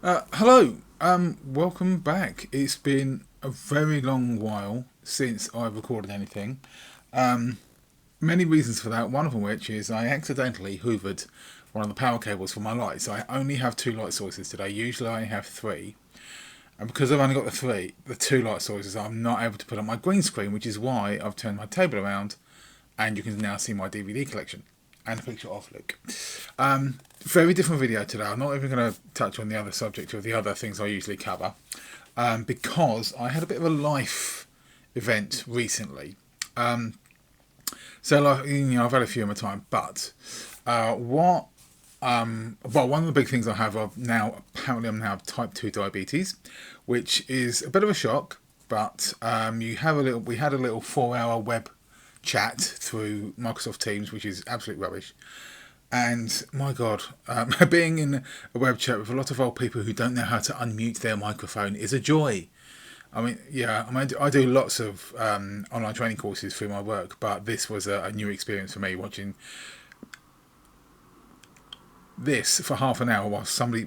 Hello, welcome back. It's been a very long while since I've recorded anything. Um, Many reasons for that, one of them which is I accidentally hoovered one of the power cables for my lights. I only have two light sources today, usually I have three. And because I've only got the two light sources, I'm not able to put on my green screen, which is why I've turned my table around and you can now see my DVD collection and a picture of Luke. Very different video today. I'm not even going to touch on the other subject or the other things I usually cover because I had a bit of a life event recently. So, like, I've had a few in my time, but one of the big things I have of now, apparently, I'm now type 2 diabetes, which is a bit of a shock. But we had a little 4 hour web chat through Microsoft Teams, which is absolute rubbish. And my God, being in a web chat with a lot of old people who don't know how to unmute their microphone is a joy. I mean, yeah, I do lots of online training courses through my work, but this was a new experience for me watching this for half an hour while somebody,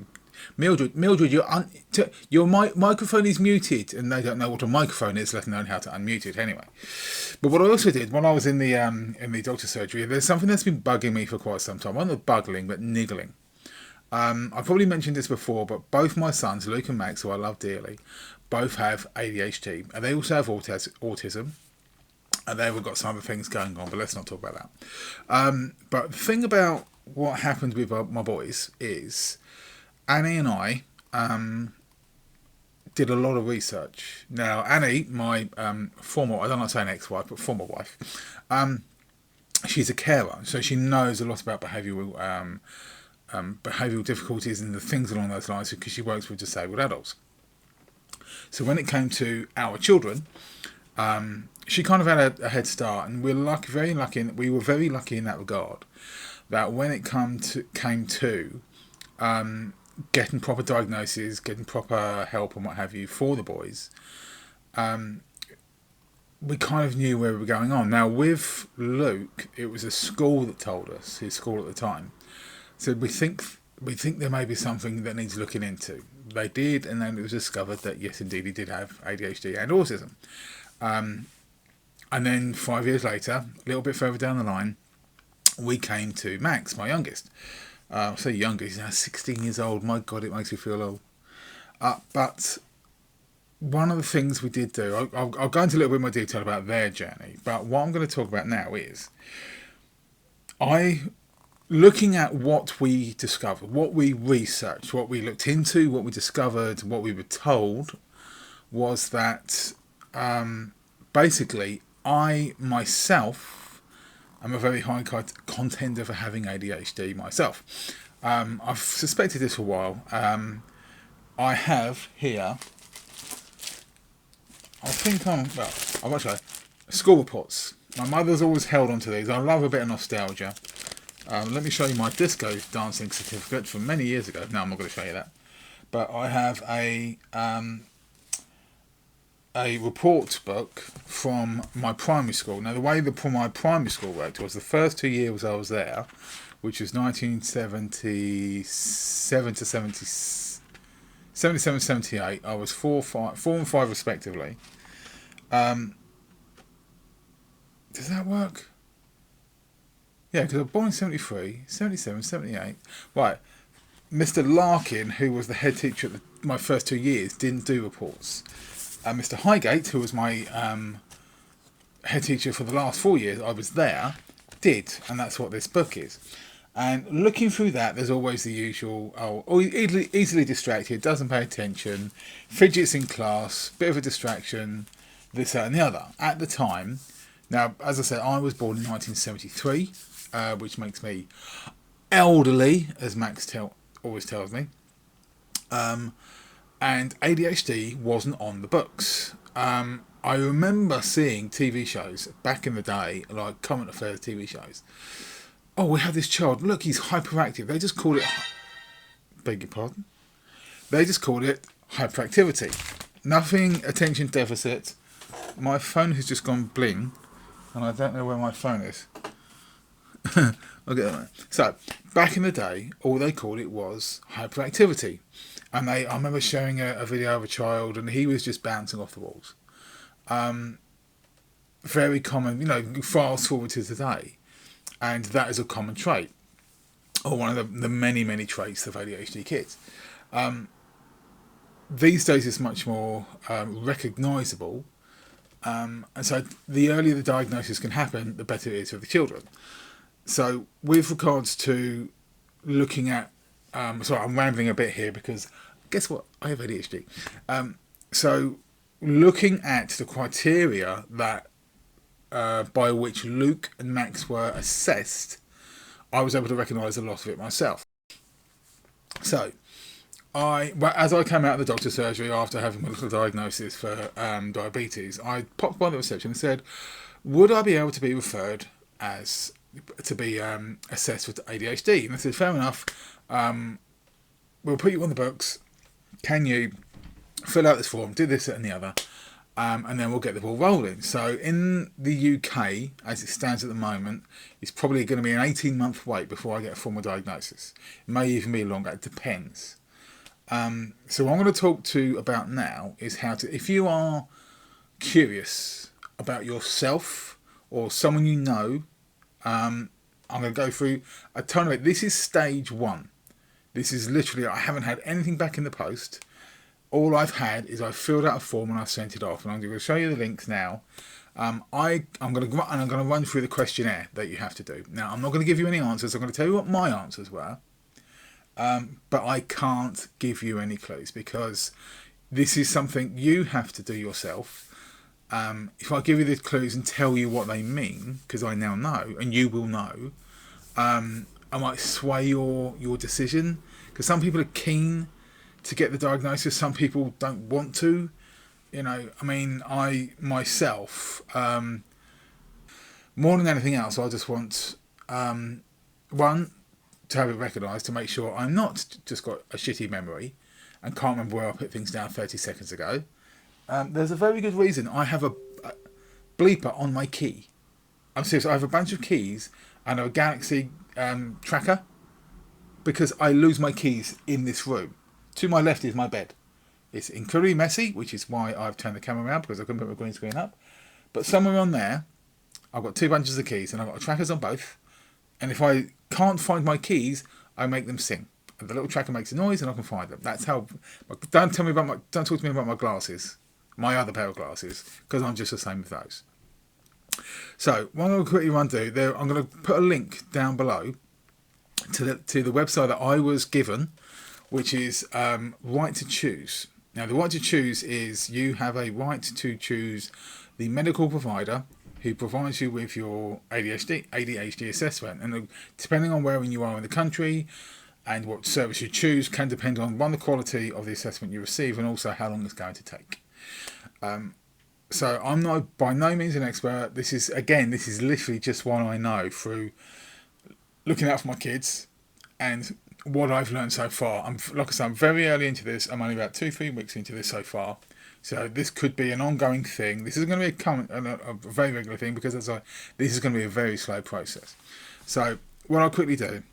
Mildred, your microphone is muted, and they don't know what a microphone is, let alone how to unmute it. Anyway, but what I also did when I was in the doctor's surgery, there's something that's been bugging me for quite some time. I'm not buggling, but niggling. I've probably mentioned this before, but both my sons, Luke and Max, who I love dearly, both have ADHD, and they also have autism, and they've got some other things going on, but let's not talk about that. But the thing about what happened with my boys is Annie and I did a lot of research. Now, Annie, my former, I don't like saying ex-wife, but former wife, she's a carer, so she knows a lot about behavioural difficulties and the things along those lines because she works with disabled adults. So when it came to our children, she kind of had a head start, and we're lucky, very lucky. We were very lucky in that regard. That when it came to getting proper diagnoses, getting proper help and what have you for the boys, we kind of knew where we were going on. Now with Luke, it was a school that told us, his school at the time. So we think there may be something that needs looking into. They did, and then it was discovered that yes, indeed, he did have ADHD and autism. And then 5 years later, a little bit further down the line, we came to Max, my youngest. I say younger, he's now 16 years old. My God, it makes me feel old. But one of the things we did do, I'll go into a little bit more detail about their journey, but what I'm going to talk about now is looking at what we discovered, what we researched, what we looked into, what we discovered, what we were told was that basically I myself am a very high contender for having ADHD myself. I've suspected this for a while. I have here, I've actually school reports. My mother's always held on to these. I love a bit of nostalgia. Let me show you my disco dancing certificate from many years ago. No, I'm not going to show you that. But I have a report book from my primary school. Now, the way my primary school worked was the first 2 years I was there, which was 1977 to 77, 78. I was four and five respectively. Does that work? Yeah, because I was born in 73, 77, 78. Right. Mr. Larkin, who was the head teacher at my first 2 years, didn't do reports. Mr. Highgate, who was my head teacher for the last 4 years, I was there, did. And that's what this book is. And looking through that, there's always the usual, easily distracted, doesn't pay attention, fidgets in class, bit of a distraction, this, that, and the other. At the time, now, as I said, I was born in 1973. Which makes me elderly, as Max always tells me. And ADHD wasn't on the books. I remember seeing TV shows back in the day, like current affairs TV shows. Oh, we have this child. Look, he's hyperactive. They just call it. Beg your pardon. They just called it hyperactivity. Nothing attention deficit. My phone has just gone bling, and I don't know where my phone is. I'll get that. So back in the day, all they called it was hyperactivity, and I remember sharing a video of a child, and he was just bouncing off the walls. Very common, fast forward to today, and that is a common trait, or one of the many many traits of ADHD kids. These days, it's much more recognisable, and so the earlier the diagnosis can happen, the better it is for the children. So, with regards to looking at, sorry, I'm rambling a bit here because guess what? I have ADHD. So, looking at the criteria that by which Luke and Max were assessed, I was able to recognise a lot of it myself. So, as I came out of the doctor's surgery after having a little diagnosis for diabetes, I popped by the reception and said, would I be able to be referred to be assessed with ADHD? And they said, fair enough, we'll put you on the books. Can you fill out this form, do this, that and the other, and then we'll get the ball rolling. So in the UK, as it stands at the moment, it's probably going to be an 18-month wait before I get a formal diagnosis. It may even be longer, it depends. So what I'm going to talk to about now is how to, if you are curious about yourself or someone you know, I'm going to go through a ton of it. This is stage 1. This is literally, I haven't had anything back in the post. All I've had is I filled out a form and I sent it off. And I'm going to show you the links now. I'm going to run through the questionnaire that you have to do. Now, I'm not going to give you any answers. I'm going to tell you what my answers were. But I can't give you any clues because this is something you have to do yourself. If I give you the clues and tell you what they mean, because I now know, and you will know, I might sway your decision. Because some people are keen to get the diagnosis, some people don't want to. I myself, more than anything else, I just want, one, to have it recognised, to make sure I'm not just got a shitty memory and can't remember where I put things down 30 seconds ago. There's a very good reason I have a bleeper on my key. I'm serious, I have a bunch of keys and a Galaxy tracker because I lose my keys in this room. To my left is my bed. It's incredibly messy, which is why I've turned the camera around because I couldn't put my green screen up. But somewhere on there, I've got 2 bunches of keys and I've got trackers on both. And if I can't find my keys, I make them sing. And the little tracker makes a noise and I can find them. That's how. Don't talk to me about my glasses, my other pair of glasses, because I'm just the same with those. So what I'm going to quickly run through there, I'm going to put a link down below to the website that I was given, which is Right to Choose. Now, the right to choose is you have a right to choose the medical provider who provides you with your ADHD assessment. And depending on where you are in the country and what service you choose can depend on, one, the quality of the assessment you receive and also how long it's going to take. So I'm not by no means an expert. This is literally just what I know through looking out for my kids and what I've learned so far. I'm very early into this. I'm only about 2-3 weeks into this so far. So this could be an ongoing thing. This is going to be a very regular thing because this is going to be a very slow process. So what I'll quickly do,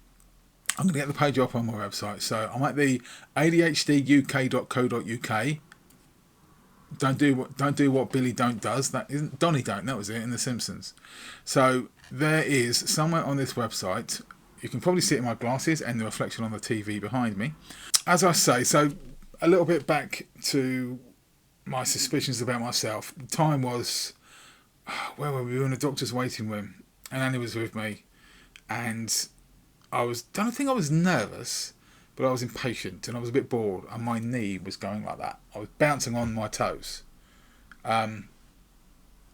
I'm going to get the page up on my website. So I'm at the ADHDUK.co.uk. Don't do what Billy Don't does. That isn't Donnie Don't. That was it in The Simpsons. So there is somewhere on this website. You can probably see it in my glasses and the reflection on the TV behind me. As I say, so a little bit back to my suspicions about myself. The time was, where were we? We were in a doctor's waiting room and Annie was with me and don't think I was nervous, but I was impatient and I was a bit bored and my knee was going like that. I was bouncing on my toes. And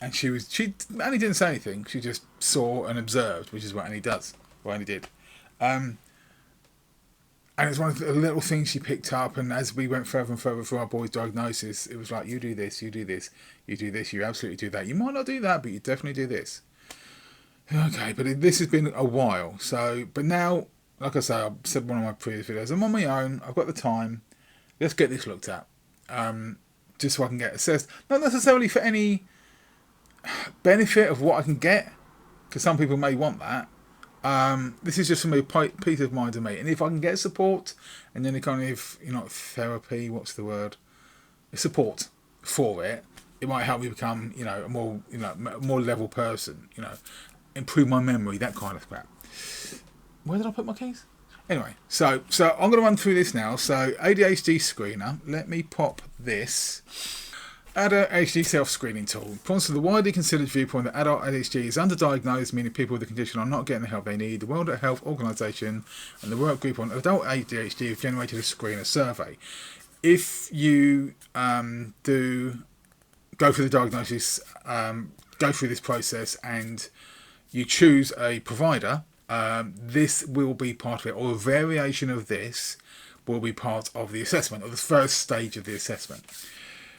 Annie didn't say anything. She just saw and observed, which is what Annie does. What Annie did. And it's one of the little things she picked up, and as we went further and further through our boy's diagnosis, it was like, you do this, you do this, you do this, you absolutely do that. You might not do that, but you definitely do this. Okay, but this has been a while. So, but now, like I say, I said in one of my previous videos, I'm on my own, I've got the time, let's get this looked at. Just so I can get assessed. Not necessarily for any benefit of what I can get, because some people may want that. This is just for me, peace of mind to me. And if I can get support and then a kind of, therapy, what's the word? Support for it, it might help me become, a more level person, improve my memory, that kind of crap. Where did I put my keys? Anyway, so I'm going to run through this now. So ADHD screener, let me pop this. ADHD self-screening tool points to the widely considered viewpoint that adult ADHD is underdiagnosed, meaning people with the condition are not getting the help they need. The World Health Organization and the work group on adult ADHD have generated a screener survey. If you do go through the diagnosis, go through this process, and you choose a provider, this will be part of it, or a variation of this will be part of the assessment, or the first stage of the assessment.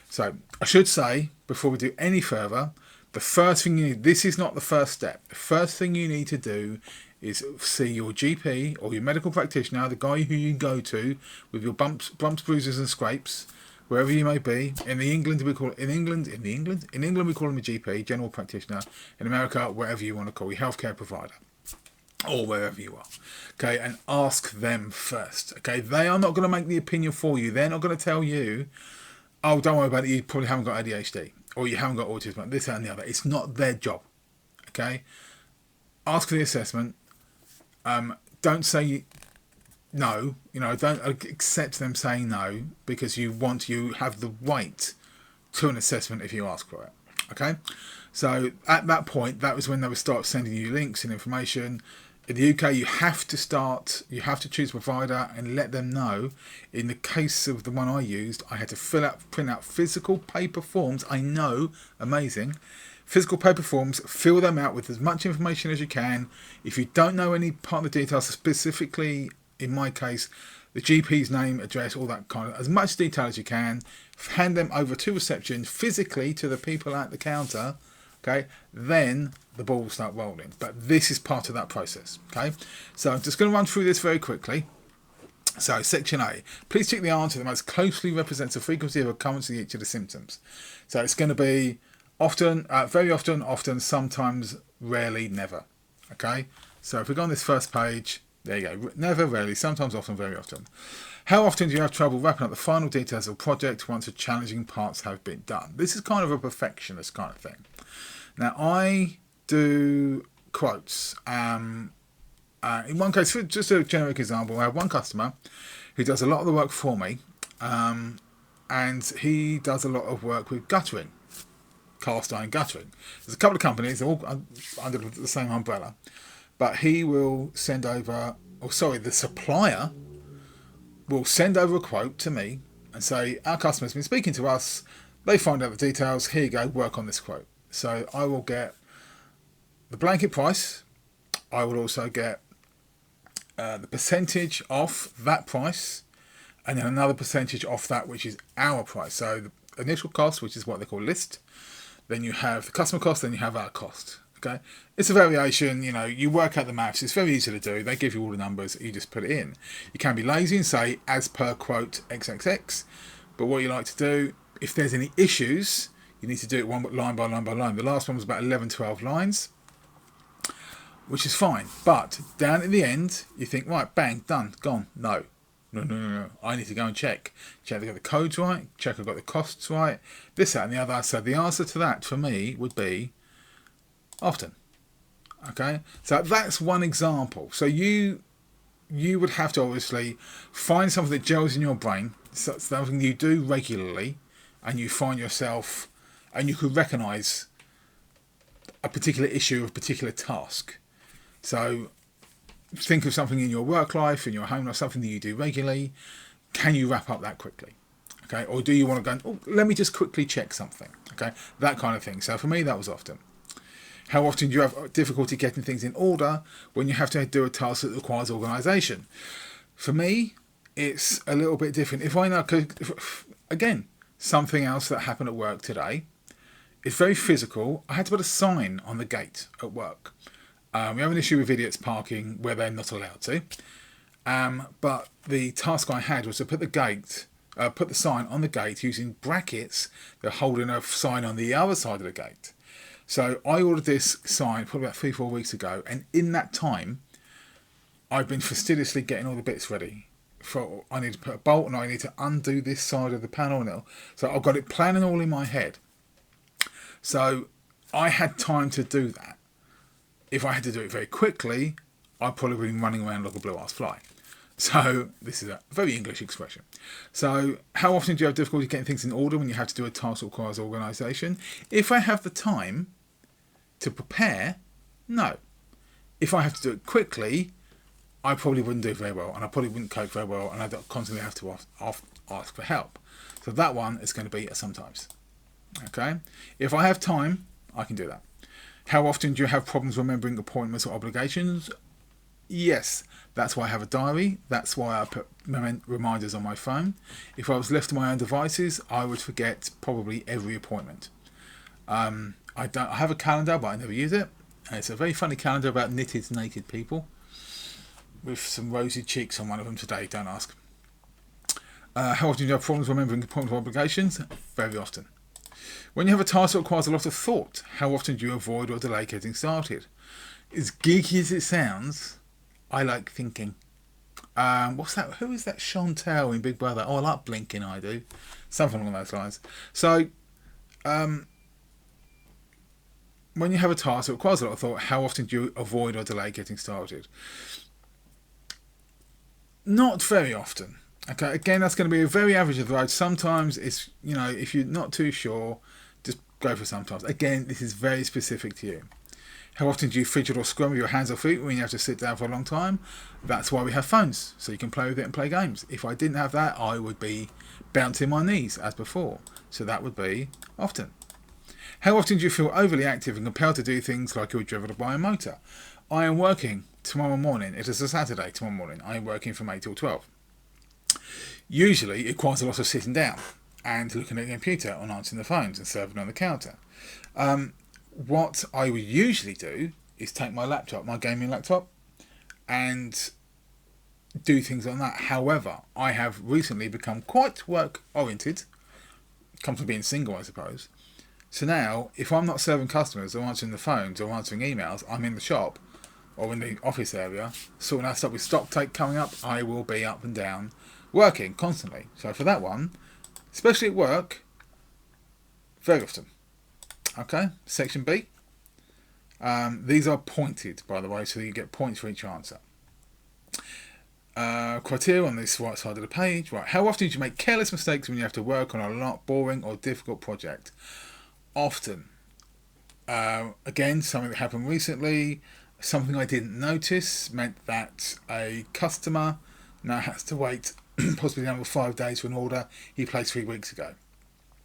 So I should say, before we do any further, the first thing you need, this is not the first step. The first thing you need to do is see your GP or your medical practitioner, the guy who you go to with your bumps, bruises and scrapes, wherever you may be. In England we call him a GP, general practitioner. In America, whatever you want to call your healthcare provider, or wherever you are. Okay, and ask them first. Okay, they are not going to make the opinion for you. They're not going to tell you, oh, don't worry about it, you probably haven't got ADHD, or you haven't got autism, this, that and the other. It's not their job. Okay? Ask for the assessment. Don't say no. Don't accept them saying no, because you have the right to an assessment if you ask for it. Okay? So at that point, that was when they would start sending you links and information. In the UK, you have to choose a provider and let them know. In the case of the one I used, I had to print out physical paper forms. I know, amazing. Physical paper forms, fill them out with as much information as you can. If you don't know any part of the details, specifically in my case, the GP's name, address, all that kind of, as much detail as you can, hand them over to reception physically to the people at the counter. Okay, then the ball will start rolling. But this is part of that process. Okay, so I'm just going to run through this very quickly. So, section A. Please check the answer that most closely represents the frequency of occurrence of each of the symptoms. So it's going to be often, very often, sometimes, rarely, never. Okay, so if we go on this first page, there you go. Never, rarely, sometimes, often, very often. How often do you have trouble wrapping up the final details of a project once the challenging parts have been done? This is kind of a perfectionist kind of thing. Now, I do quotes. In one case, just a generic example, I have one customer who does a lot of the work for me, and he does a lot of work with guttering, cast iron guttering. There's a couple of companies, they're all under the same umbrella, but he will send over, the supplier will send over a quote to me and say, our customer's been speaking to us, they find out the details, here you go, work on this quote. So I will get the blanket price. I will also get the percentage off that price, and then another percentage off that, which is our price. So the initial cost, which is what they call list. Then you have the customer cost, then you have our cost. Okay, it's a variation. You work out the maths. It's very easy to do. They give you all the numbers. You just put it in. You can be lazy and say as per quote XXX. But what you like to do, if there's any issues, you need to do it line by line by line. The last one was about 11, 12 lines, which is fine. But down at the end, you think, right, bang, done, gone. No. I need to go and check I've got the codes right, check I've got the costs right, this, that, and the other. So the answer to that for me would be often. Okay, so that's one example. So you would have to obviously find something that gels in your brain, something you do regularly, and you find yourself, and you could recognise a particular issue, a particular task. So think of something in your work life, in your home life, something that you do regularly. Can you wrap up that quickly? Okay, or do you want to go, let me just quickly check something? Okay, that kind of thing. So for me, that was often. How often do you have difficulty getting things in order when you have to do a task that requires organisation? For me, it's a little bit different. If I know, again, something else that happened at work today, it's very physical. I had to put a sign on the gate at work. We have an issue with idiots parking where they're not allowed to. But the task I had was to put the sign on the gate using brackets that are holding a sign on the other side of the gate. So I ordered this sign probably about 3-4 weeks ago, and in that time, I've been fastidiously getting all the bits ready. I need to put a bolt and I need to undo this side of the panel now. So I've got it planning all in my head. So I had time to do that. If I had to do it very quickly, I'd probably been running around like a blue-ass fly. So this is a very English expression. So how often do you have difficulty getting things in order when you have to do a task that requires organisation? If I have the time to prepare, no. If I have to do it quickly, I probably wouldn't do very well, and I probably wouldn't cope very well, and I'd constantly have to ask for help. So that one is going to be a sometimes. Okay? If I have time, I can do that. How often do you have problems remembering appointments or obligations? Yes, that's why I have a diary. That's why I put reminders on my phone. If I was left to my own devices, I would forget probably every appointment. I have a calendar, but I never use it. And it's a very funny calendar about knitted, naked people, with some rosy cheeks on one of them today, don't ask. How often do you have problems remembering appointments or obligations? Very often. When you have a task that requires a lot of thought, how often do you avoid or delay getting started? As geeky as it sounds, I like thinking. What's that? Who is that Chantel in Big Brother? Oh, I like blinking, I do. Something along those lines. So, when you have a task that requires a lot of thought, how often do you avoid or delay getting started? Not very often. Okay, again, that's going to be a very average of the road. Sometimes it's, if you're not too sure, just go for sometimes. Again, this is very specific to you. How often do you fidget or scrum with your hands or feet when you have to sit down for a long time? That's why we have phones, so you can play with it and play games. If I didn't have that, I would be bouncing my knees as before. So that would be often. How often do you feel overly active and compelled to do things like you're driven by a motor? I am working tomorrow morning. It is a Saturday tomorrow morning. I am working from 8 till 12. Usually it requires a lot of sitting down and looking at the computer and answering the phones and serving on the counter. What I would usually do is take my laptop, my gaming laptop, and do things on that. However, I have recently become quite work oriented. Comes from being single, I suppose. So now, if I'm not serving customers or answering the phones or answering emails, I'm in the shop or in the office area sorting out stuff with stock take coming up. I will be up and down working constantly. So for that one, especially at work, very often. Okay, section B. These are pointed, by the way, so you get points for each answer. Criteria on this right side of the page. Right, how often do you make careless mistakes when you have to work on a lot boring or difficult project? Often. Again, something that happened recently, something I didn't notice meant that a customer now has to wait possibly another 5 days for an order he placed 3 weeks ago.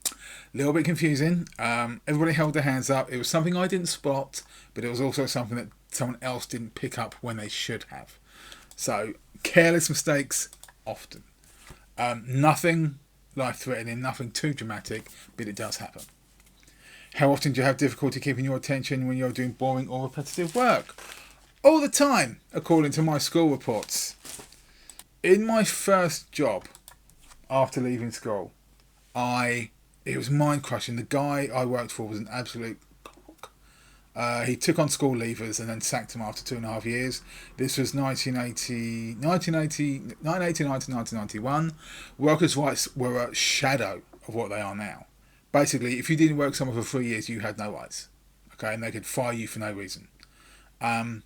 A little bit confusing. Everybody held their hands up. It was something I didn't spot, but it was also something that someone else didn't pick up when they should have. So, careless mistakes, often. Nothing life-threatening, nothing too dramatic, but it does happen. How often do you have difficulty keeping your attention when you're doing boring or repetitive work? All the time, according to my school reports. In my first job, after leaving school, it was mind-crushing. The guy I worked for was an absolute cock. He took on school leavers and then sacked them after 2.5 years. This was 1989 to 1991. Workers' rights were a shadow of what they are now. Basically, if you didn't work somewhere for 3 years, you had no rights. Okay, and they could fire you for no reason. And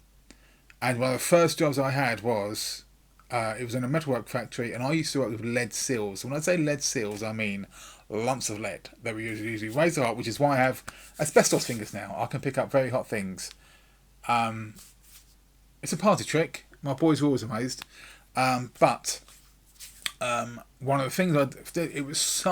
one of the first jobs I had was, it was in a metalwork factory, and I used to work with lead seals. When I say lead seals, I mean lumps of lead. They were usually razor hot, which is why I have asbestos fingers now. I can pick up very hot things. It's a party trick. My boys were always amazed. But one of the things I did, it was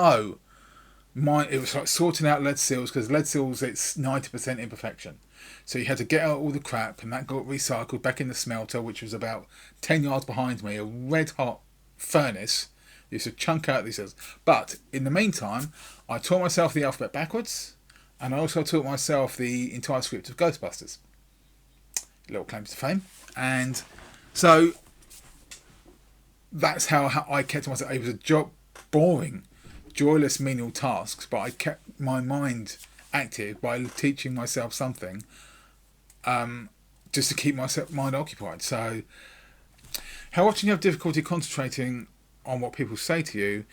like sorting out lead seals, because lead seals, it's 90% imperfection. So you had to get out all the crap, and that got recycled back in the smelter, which was about 10 yards behind me, a red hot furnace. You used to chunk out these seals. But in the meantime, I taught myself the alphabet backwards, and I also taught myself the entire script of Ghostbusters. Little claims to fame. And so that's how I kept myself. It was a job, boring, joyless menial tasks, but I kept my mind active by teaching myself something, just to keep my mind occupied. So How often you have difficulty concentrating on what people say to you,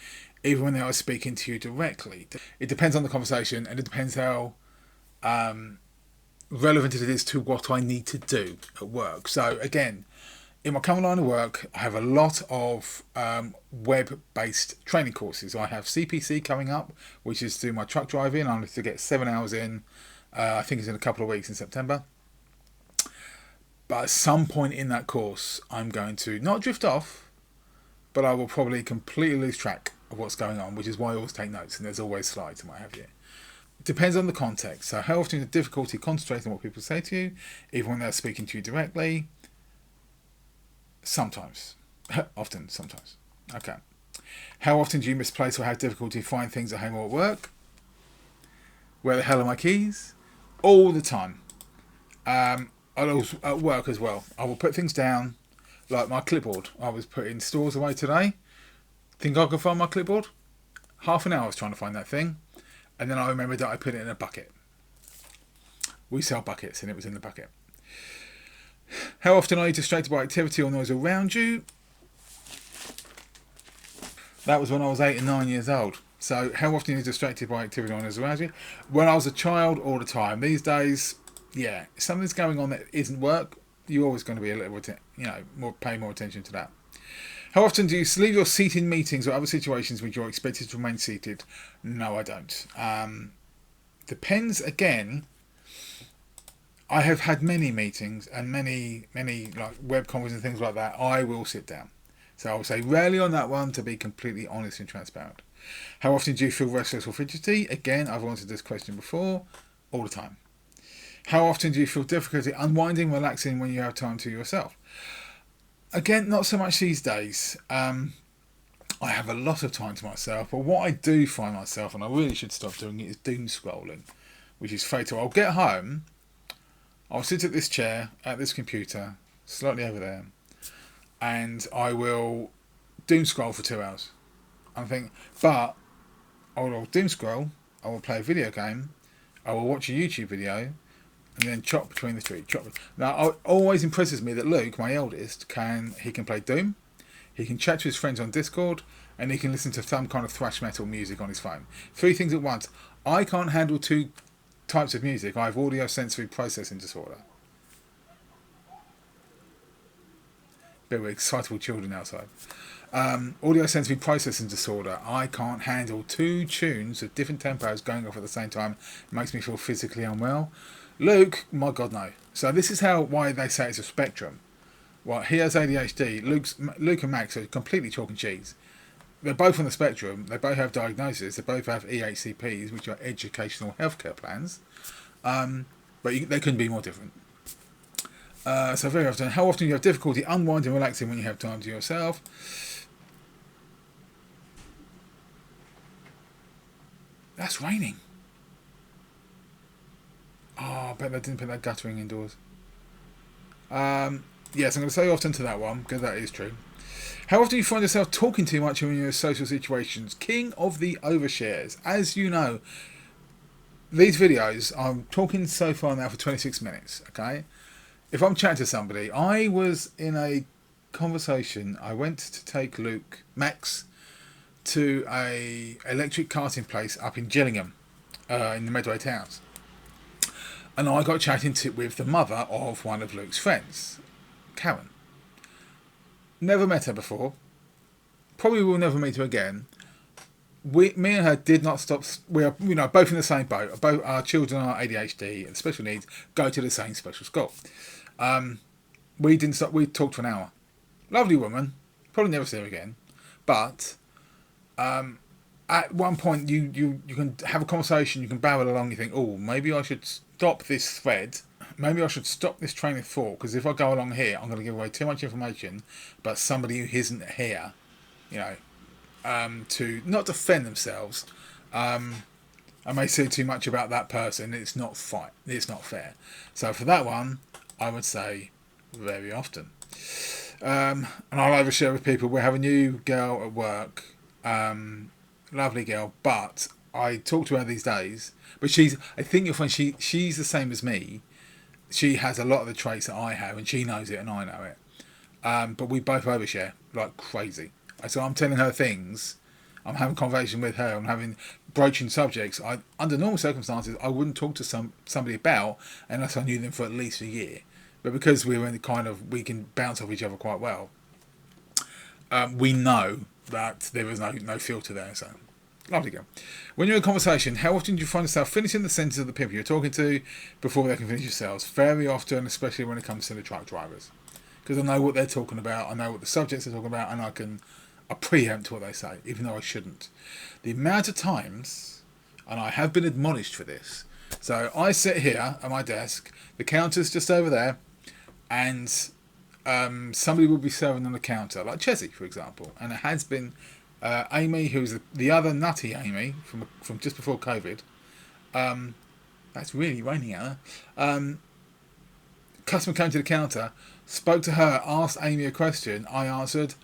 even when they are speaking to you directly. It depends on the conversation, and it depends how relevant it is to what I need to do at work. So again, in my current line of work, I have a lot of web-based training courses. I have CPC coming up, which is to do my truck driving. I'm going to get 7 hours in. I think it's in a couple of weeks in September. But at some point in that course, I'm going to not drift off, but I will probably completely lose track of what's going on, which is why I always take notes, and there's always slides and what have you. It depends on the context. So how often is the difficulty concentrating on what people say to you, even when they're speaking to you directly? Sometimes. Often, sometimes. Okay. How often do you misplace or have difficulty finding things at home or at work? Where the hell are my keys? All the time. At work as well. I will put things down, like my clipboard. I was putting stores away today. Think I can find my clipboard? Half an hour I was trying to find that thing. And then I remembered that I put it in a bucket. We sell buckets, and it was in the bucket. How often are you distracted by activity or noise around you? That was when I was 8 and 9 years old. So how often are you distracted by activity or noise around you? When I was a child, all the time. These days, yeah, if something's going on that isn't work, you're always going to be a little bit, pay more attention to that. How often do you leave your seat in meetings or other situations which you're expected to remain seated? No, I don't. Depends again. I have had many meetings and many like web conferences and things like that. I will sit down. So I will say rarely on that one, to be completely honest and transparent. How often do you feel restless or fidgety? Again, I've answered this question before. All the time. How often do you feel difficulty unwinding, relaxing when you have time to yourself? Again, not so much these days. I have a lot of time to myself, but what I do find myself, and I really should stop doing it, is doom scrolling, which is fatal. I'll get home, I'll sit at this chair, at this computer, slightly over there, and I will doom scroll for 2 hours. But I will doom scroll, I will play a video game, I will watch a YouTube video, and then chop between the two. Now, it always impresses me that Luke, my eldest, can play Doom, he can chat to his friends on Discord, and he can listen to some kind of thrash metal music on his phone. 3 things at once. I can't handle 2 types of music. I have audio sensory processing disorder. Bit of excitable children outside. Audio sensory processing disorder. I can't handle 2 tunes of different tempos going off at the same time. It makes me feel physically unwell. Luke, my God, no. So this is why they say it's a spectrum. Well, he has ADHD. Luke and Max are completely chalk and cheese. They're both on the spectrum. They both have diagnoses. They both have EHCPs, which are educational healthcare plans. But they couldn't be more different. So very often, how often do you have difficulty unwinding and relaxing when you have time to yourself? That's raining. Oh, I bet they didn't put that guttering indoors. Yes, I'm going to say often to that one, because that is true. How often do you find yourself talking too much when you're in social situations? King of the overshares. As you know, these videos, I'm talking so far now for 26 minutes, okay? If I'm chatting to somebody, I was in a conversation, I went to take Max, to a electric karting place up in Gillingham, in the Medway Towns. And I got chatting with the mother of one of Luke's friends, Karen. Never met her before. Probably will never meet her again. Me and her did not stop. We are, both in the same boat. Both our children are ADHD and special needs. Go to the same special school. We didn't stop. We talked for an hour. Lovely woman. Probably never see her again. But at one point, you can have a conversation. You can barrel along. You think, oh, maybe I should stop this thread. Maybe I should stop this train of thought, because if I go along here, I'm going to give away too much information about somebody who isn't here, to not defend themselves. I may say too much about that person. It's not fair. So for that one, I would say very often. And I'll overshare with people. We have a new girl at work, lovely girl, but I talk to her these days. But I think you'll find she's the same as me. She has a lot of the traits that I have, and she knows it, and I know it. But we both overshare like crazy. So I'm telling her things. I'm having a conversation with her. I'm having broaching subjects. Under normal circumstances, I wouldn't talk to somebody about unless I knew them for at least a year. But because we're in the kind of, we can bounce off each other quite well. We know that there is no filter there. So, lovely girl. When you're in a conversation, how often do you find yourself finishing the sentence of the people you're talking to before they can finish yourselves? Very often, especially when it comes to the truck drivers. Because I know what they're talking about, I know what the subjects they're talking about, and I preempt what they say, even though I shouldn't. The amount of times, and I have been admonished for this, so I sit here at my desk, the counter's just over there, and somebody will be serving on the counter, like Chessie, for example, and it has been Amy, who's the other nutty Amy from just before COVID. That's really raining out there. Customer came to the counter, spoke to her, asked Amy a question. I answered,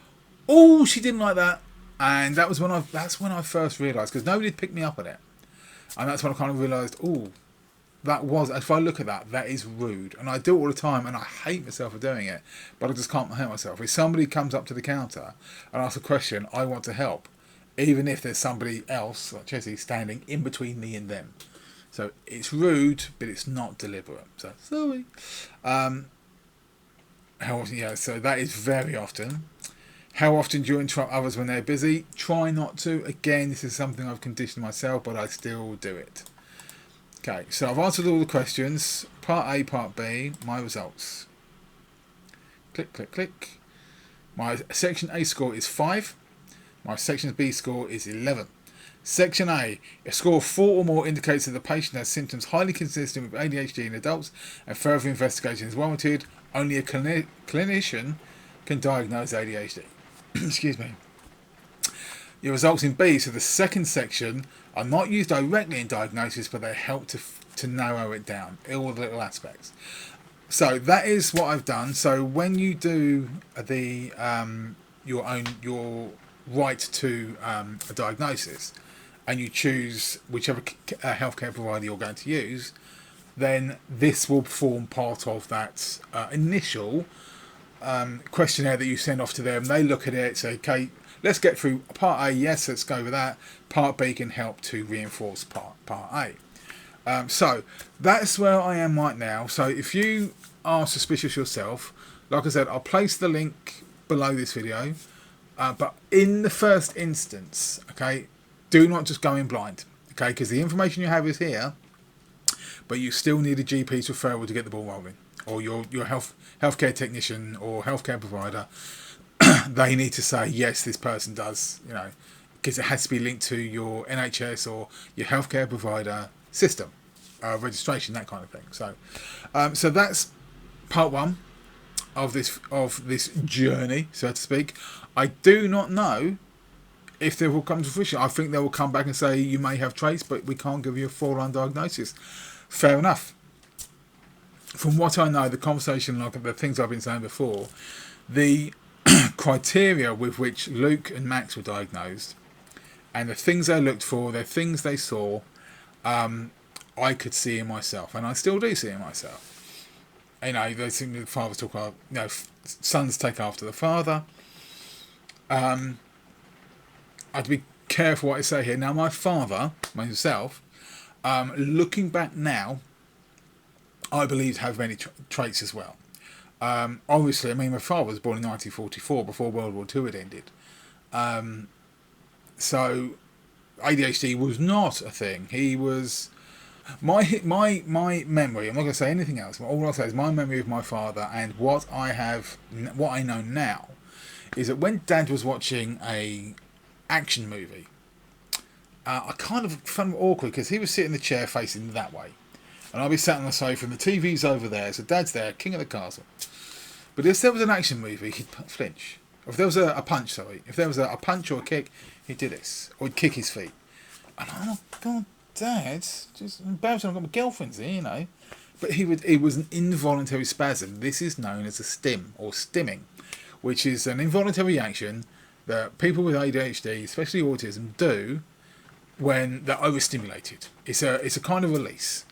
"Oh, she didn't like that," and that's when I first realised, because nobody had picked me up on it, and that's when I kind of realised, oh, that was, if I look at that, that is rude, and I do it all the time, and I hate myself for doing it, but I just can't help myself. If somebody comes up to the counter and asks a question, I want to help, even if there's somebody else, like Chessie, standing in between me and them. So it's rude, but it's not deliberate. So sorry. How often? Yeah. So that is very often. How often do you interrupt others when they're busy? Try not to. Again, this is something I've conditioned myself, but I still do it. Okay. So I've answered all the questions. Part A, Part B. My results. Click, click, click. My section A score is 5. My section B score is 11. Section A, a score of 4 or more indicates that the patient has symptoms highly consistent with ADHD in adults and further investigation is warranted. Only a clinician can diagnose ADHD. Excuse me. Your results in B, so the second section, are not used directly in diagnosis, but they help to narrow it down, all the little aspects. So that is what I've done. So when you do the your right to a diagnosis, and you choose whichever healthcare provider you're going to use, then this will form part of that initial questionnaire that you send off to them. They look at it, say, okay, let's get through part A, yes, let's go with that. Part B can help to reinforce part A. So that's where I am right now. So if you are suspicious yourself, like I said, I'll place the link below this video. But in the first instance, okay, do not just go in blind, okay, because the information you have is here, but you still need a GP's referral to get the ball rolling, or your healthcare technician or healthcare provider. They need to say, yes, this person does, because it has to be linked to your NHS or your healthcare provider system, registration, that kind of thing. So that's part one of this journey, so to speak. I do not know if they will come to fruition. I think they will come back and say you may have traits, but we can't give you a full-on diagnosis. Fair enough. From what I know, the conversation, like the things I've been saying before, the criteria with which Luke and Max were diagnosed, and the things they looked for, the things they saw, I could see in myself, and I still do see in myself. They seem the fathers talk about, sons take after the father. I'd be careful what I say here. Now, my father, myself, looking back now, I believe to have many traits as well. Obviously, my father was born in 1944, before World War II had ended. So ADHD was not a thing. He was my memory. I'm not going to say anything else. All I'll say is my memory of my father, and what I know now is that when Dad was watching a action movie, I kind of found it awkward because he was sitting in the chair facing that way, and I'll be sat on the sofa and the TV's over there, so Dad's there, king of the castle. But if there was an action movie, he'd flinch. Or if there was a punch, if there was a punch or a kick, he'd do this, or he'd kick his feet. And I'm like, God, Dad, just embarrassing. I've got my girlfriend's here, But it was an involuntary spasm. This is known as a stim or stimming, which is an involuntary reaction that people with ADHD, especially autism, do when they're overstimulated. It's a kind of release.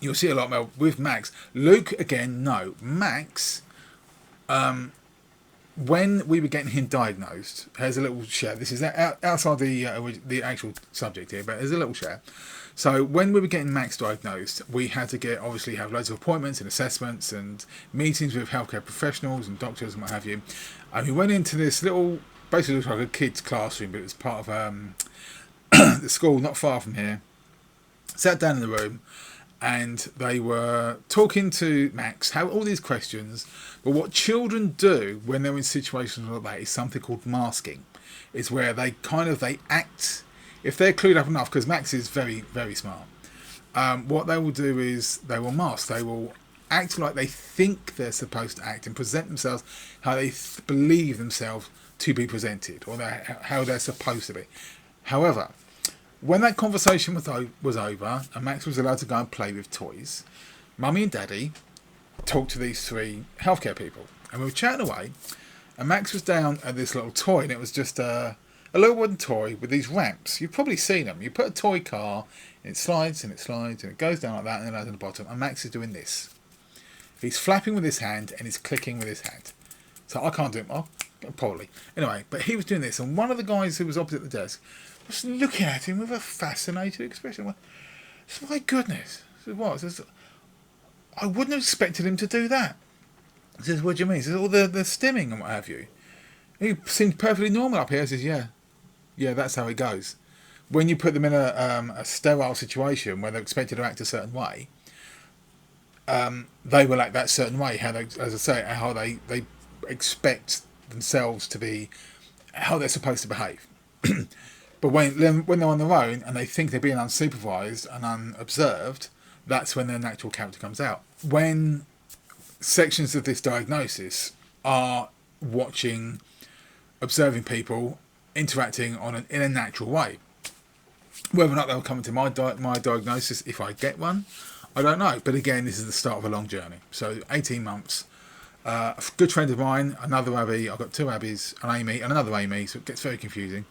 You'll see a lot more with Max. Luke, again, no. Max When we were getting him diagnosed, here's a little share. This is outside the actual subject here, but there's a little share. So when we were getting Max diagnosed, we had to obviously have loads of appointments and assessments and meetings with healthcare professionals and doctors and what have you. And we went into this little, basically looks like a kid's classroom, but it was part of the school not far from here. Sat down in the room, and they were talking to Max, have all these questions. But what children do when they're in situations like that is something called masking. It's where they act, if they're clued up enough, because Max is very, very smart. What they will do is they will mask. They will act like they think they're supposed to act and present themselves how they believe themselves to be presented, or how they're supposed to be. However, when that conversation was over and Max was allowed to go and play with toys, Mummy and Daddy talked to these three healthcare people. And we were chatting away, and Max was down at this little toy, and it was just a little wooden toy with these ramps. You've probably seen them. You put a toy car, and it slides, and it slides, and it goes down like that, and then lands on the bottom. And Max is doing this. He's flapping with his hand, and he's clicking with his hand. So I can't do it. Oh, probably. Anyway, but he was doing this, and one of the guys who was opposite the desk was looking at him with a fascinated expression. Well, my goodness. I said, what? I says, I wouldn't have expected him to do that. He says, what do you mean? He says, all the stimming and what have you. He seemed perfectly normal up here. I says, yeah, that's how it goes. When you put them in a sterile situation where they're expected to act a certain way, they will act that certain way. How they expect themselves to be, how they're supposed to behave. But when they're on their own and they think they're being unsupervised and unobserved, that's when their natural character comes out. When sections of this diagnosis are observing people interacting in a natural way, whether or not they'll come into my diagnosis if I get one, I don't know. But again, this is the start of a long journey. So 18 months. A good friend of mine, another Abby. I've got two Abbies, an Amy and another Amy, so it gets very confusing.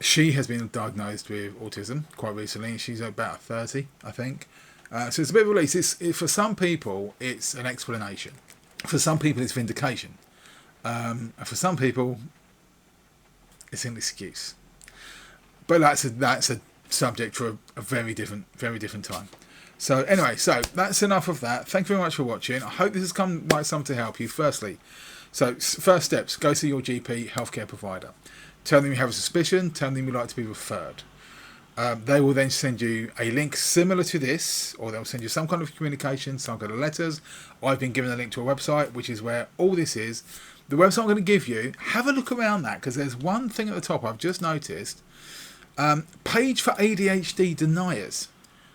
She has been diagnosed with autism quite recently. She's about 30, I think. So it's a bit of a release. For some people, it's an explanation. For some people, it's vindication. And for some people, it's an excuse. But that's a subject for a very different time. So anyway, that's enough of that. Thank you very much for watching. I hope this has come like something to help you. First steps, go to your GP healthcare provider. Tell them you have a suspicion, tell them you'd like to be referred. They will then send you a link similar to this, or they'll send you some kind of communication, some kind of letters. I've been given a link to a website, which is where all this is. The website I'm going to give you, have a look around that, because there's one thing at the top I've just noticed. Page for ADHD deniers,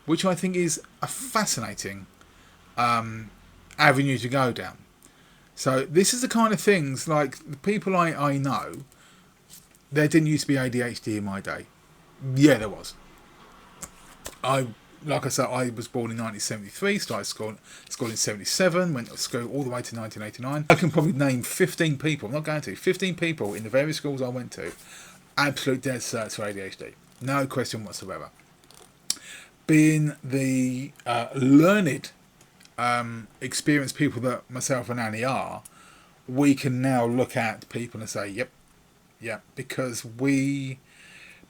which I think is a fascinating avenue to go down. So this is the kind of things, like the people I know, there didn't used to be ADHD in my day. Yeah, there was. Like I said, I was born in 1973, started school in 77, went to school all the way to 1989. I can probably name 15 people, I'm not going to, 15 people in the various schools I went to, absolute dead certs for ADHD. No question whatsoever. Being the learned, experienced people that myself and Annie are, we can now look at people and say, yep, because we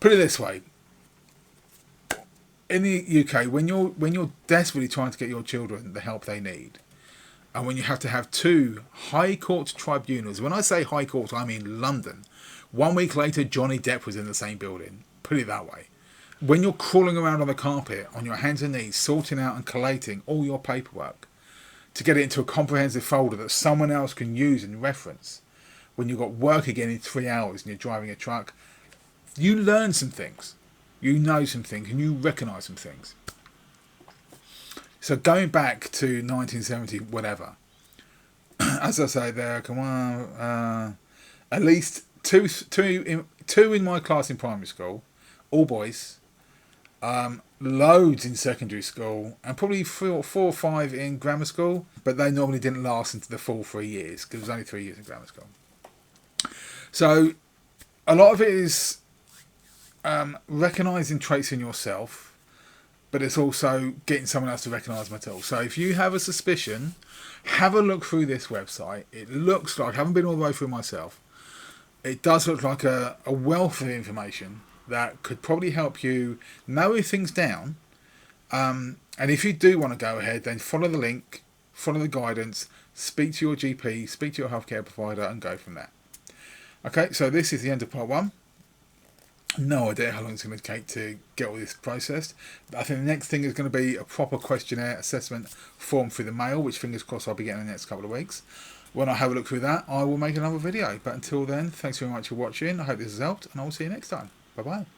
put it this way. In the UK, when you're desperately trying to get your children the help they need, and when you have to have two high court tribunals, when I say high court, I mean London. 1 week later, Johnny Depp was in the same building. Put it that way. When you're crawling around on the carpet, on your hands and knees, sorting out and collating all your paperwork to get it into a comprehensive folder that someone else can use and reference, when you've got work again in 3 hours and you're driving a truck, you learn some things. You know some things and you recognise some things. So going back to 1970, whatever, as I say there, come on, at least two in my class in primary school, all boys, loads in secondary school, and probably 4 or 5 in grammar school, but they normally didn't last into the full 3 years, because it was only 3 years in grammar school. So a lot of it is recognising traits in yourself, but it's also getting someone else to recognise my tool. So if you have a suspicion, have a look through this website. It looks like, I haven't been all the way through myself, it does look like a wealth of information that could probably help you narrow things down. And if you do want to go ahead, then follow the link, follow the guidance, speak to your GP, speak to your healthcare provider, and go from there. Okay, so this is the end of part 1. No idea how long it's going to take to get all this processed. I think the next thing is going to be a proper questionnaire assessment form through the mail, which fingers crossed I'll be getting in the next couple of weeks. When I have a look through that, I will make another video. But until then, thanks very much for watching. I hope this has helped, and I will see you next time. Bye-bye.